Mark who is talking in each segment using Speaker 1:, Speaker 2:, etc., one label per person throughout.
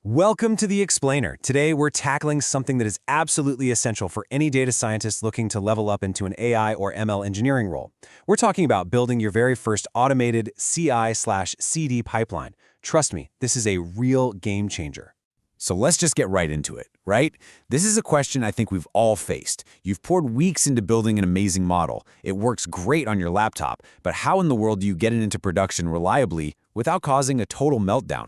Speaker 1: Welcome to The Explainer. Today, we're tackling something that is absolutely essential for any data scientist looking to level up into an AI or ML engineering role. We're talking about building your very first automated CI/CD pipeline. Trust me, this is a real game changer.
Speaker 2: So let's just get right into it, right? This is a question I think we've all faced. You've poured weeks into building an amazing model. It works great on your laptop, but how in the world do you get it into production reliably without causing a total meltdown?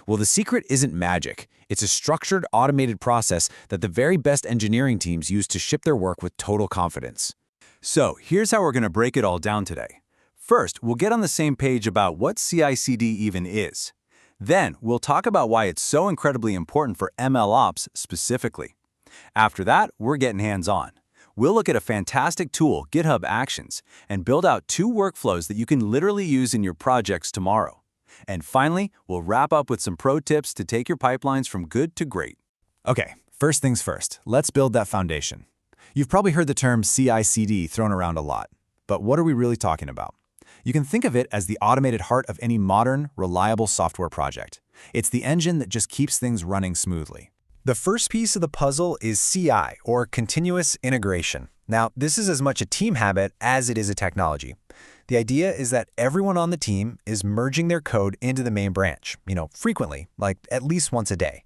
Speaker 2: Well, the secret isn't magic. It's a structured, automated process that the very best engineering teams use to ship their work with total confidence.
Speaker 3: So here's how we're going to break it all down today. First, we'll get on the same page about what CI/CD even is. Then, we'll talk about why it's so incredibly important for MLOps specifically. After that, we're getting hands-on. We'll look at a fantastic tool, GitHub Actions, and build out 2 workflows that you can literally use in your projects tomorrow. And finally, we'll wrap up with some pro tips to take your pipelines from good to great.
Speaker 4: Okay, first things first, let's build that foundation. You've probably heard the term CI/CD thrown around a lot, but what are we really talking about? You can think of it as the automated heart of any modern, reliable software project. It's the engine that just keeps things running smoothly. The first piece of the puzzle is CI, or continuous integration. Now, this is as much a team habit as it is a technology. The idea is that everyone on the team is merging their code into the main branch, frequently, like at least once a day.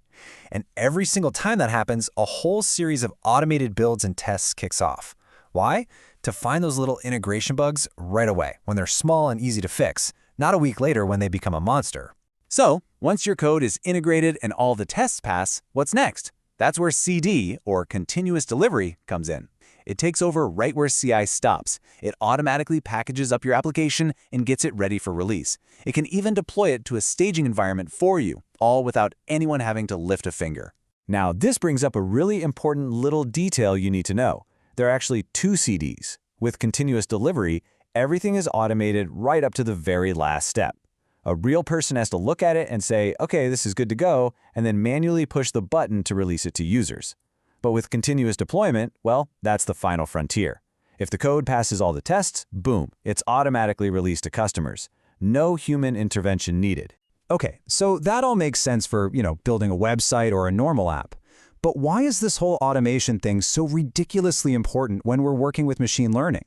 Speaker 4: And every single time that happens, a whole series of automated builds and tests kicks off. Why? To find those little integration bugs right away, when they're small and easy to fix, not a week later when they become a monster.
Speaker 2: So, once your code is integrated and all the tests pass, what's next? That's where CD, or continuous delivery, comes in. It takes over right where CI stops. It automatically packages up your application and gets it ready for release. It can even deploy it to a staging environment for you, all without anyone having to lift a finger. Now, this brings up a really important little detail you need to know. There are actually 2 CDs. With continuous delivery, everything is automated right up to the very last step. A real person has to look at it and say, okay, this is good to go, and then manually push the button to release it to users. But with continuous deployment, well, that's the final frontier. If the code passes all the tests, boom, it's automatically released to customers. No human intervention needed.
Speaker 4: Okay, so that all makes sense for, building a website or a normal app. But why is this whole automation thing so ridiculously important when we're working with machine learning?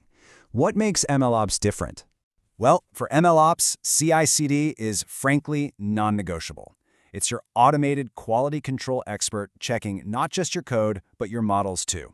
Speaker 4: What makes MLOps different?
Speaker 1: Well, for MLOps, CI/CD is frankly non-negotiable. It's your automated quality control expert checking not just your code, but your models too.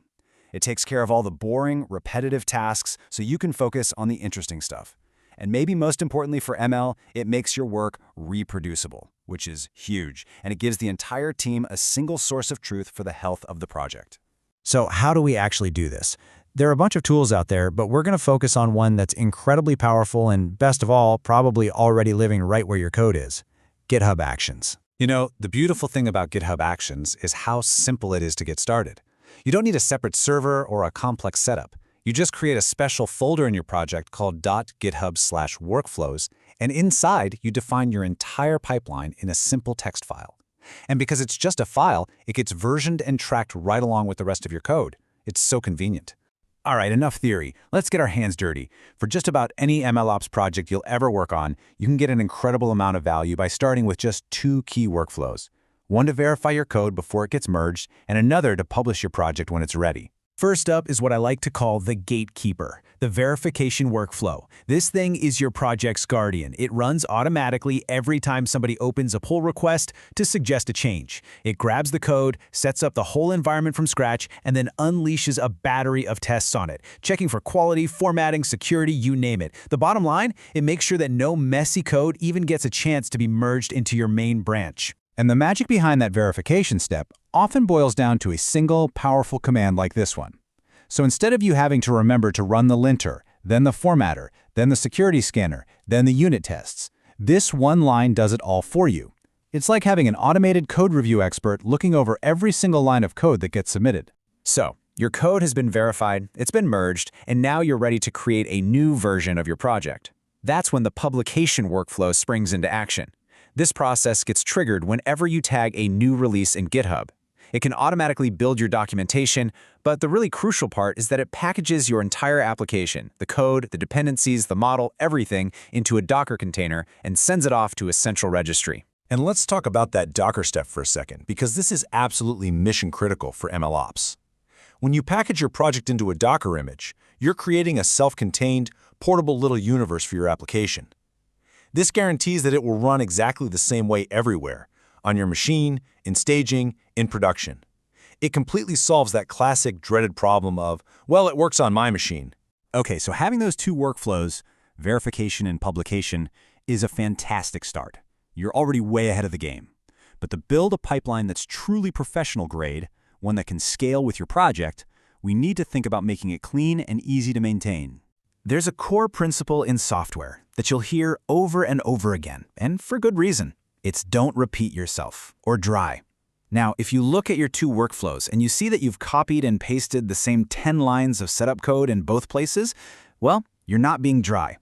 Speaker 1: It takes care of all the boring, repetitive tasks so you can focus on the interesting stuff. And maybe most importantly for ML, it makes your work reproducible, which is huge, and it gives the entire team a single source of truth for the health of the project.
Speaker 4: So how do we actually do this? There are a bunch of tools out there, but we're going to focus on one that's incredibly powerful and, best of all, probably already living right where your code is: GitHub Actions.
Speaker 2: The beautiful thing about GitHub Actions is how simple it is to get started. You don't need a separate server or a complex setup. You just create a special folder in your project called .github/workflows, and inside you define your entire pipeline in a simple text file. And because it's just a file, it gets versioned and tracked right along with the rest of your code. It's so convenient. All right, enough theory. Let's get our hands dirty. For just about any MLOps project you'll ever work on, you can get an incredible amount of value by starting with just 2 key workflows. One to verify your code before it gets merged, and another to publish your project when it's ready.
Speaker 4: First up is what I like to call the gatekeeper, the verification workflow. This thing is your project's guardian. It runs automatically every time somebody opens a pull request to suggest a change. It grabs the code, sets up the whole environment from scratch, and then unleashes a battery of tests on it, checking for quality, formatting, security, you name it. The bottom line, it makes sure that no messy code even gets a chance to be merged into your main branch.
Speaker 3: And the magic behind that verification step often boils down to a single, powerful command like this one. So instead of you having to remember to run the linter, then the formatter, then the security scanner, then the unit tests, this one line does it all for you. It's like having an automated code review expert looking over every single line of code that gets submitted.
Speaker 2: So, your code has been verified, it's been merged, and now you're ready to create a new version of your project. That's when the publication workflow springs into action. This process gets triggered whenever you tag a new release in GitHub. It can automatically build your documentation, but the really crucial part is that it packages your entire application, the code, the dependencies, the model, everything, into a Docker container and sends it off to a central registry.
Speaker 4: And let's talk about that Docker step for a second, because this is absolutely mission critical for MLOps. When you package your project into a Docker image, you're creating a self-contained, portable little universe for your application. This guarantees that it will run exactly the same way everywhere, on your machine, in staging, in production. It completely solves that classic dreaded problem of, well, it works on my machine.
Speaker 1: Okay, so having those two workflows, verification and publication, is a fantastic start. You're already way ahead of the game. But to build a pipeline that's truly professional grade, one that can scale with your project, we need to think about making it clean and easy to maintain.
Speaker 2: There's a core principle in software that you'll hear over and over again, and for good reason. It's don't repeat yourself, or dry. Now, if you look at your two workflows and you see that you've copied and pasted the same 10 lines of setup code in both places, well, you're not being dry.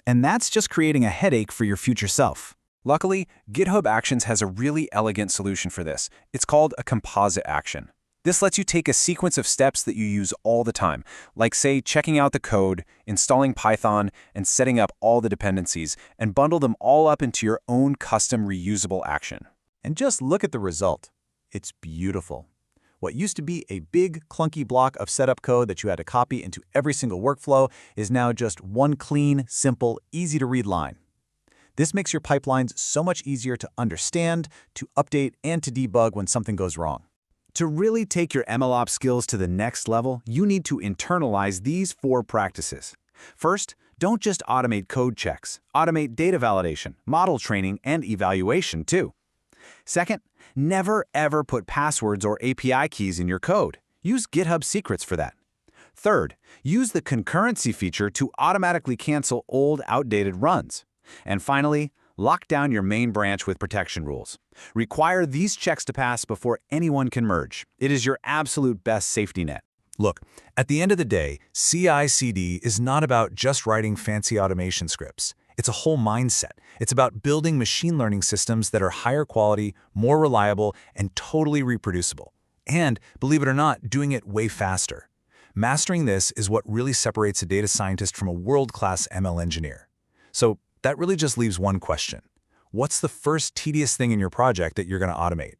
Speaker 2: And that's just creating a headache for your future self. Luckily, GitHub Actions has a really elegant solution for this. It's called a composite action. This lets you take a sequence of steps that you use all the time, like say checking out the code, installing Python, and setting up all the dependencies, and bundle them all up into your own custom reusable action.
Speaker 4: And just look at the result. It's beautiful. What used to be a big, clunky block of setup code that you had to copy into every single workflow is now just one clean, simple, easy-to-read line. This makes your pipelines so much easier to understand, to update, and to debug when something goes wrong.
Speaker 2: To really take your MLOps skills to the next level, you need to internalize these 4 practices. First, don't just automate code checks. Automate data validation, model training, and evaluation too. Second, never ever put passwords or API keys in your code. Use GitHub Secrets for that. Third, use the concurrency feature to automatically cancel old, outdated runs. And finally, lock down your main branch with protection rules. Require these checks to pass before anyone can merge. It is your absolute best safety net.
Speaker 4: Look, at the end of the day, CI/CD is not about just writing fancy automation scripts. It's a whole mindset. It's about building machine learning systems that are higher quality, more reliable, and totally reproducible. And, believe it or not, doing it way faster. Mastering this is what really separates a data scientist from a world-class ML engineer. So that really just leaves one question. What's the first tedious thing in your project that you're going to automate?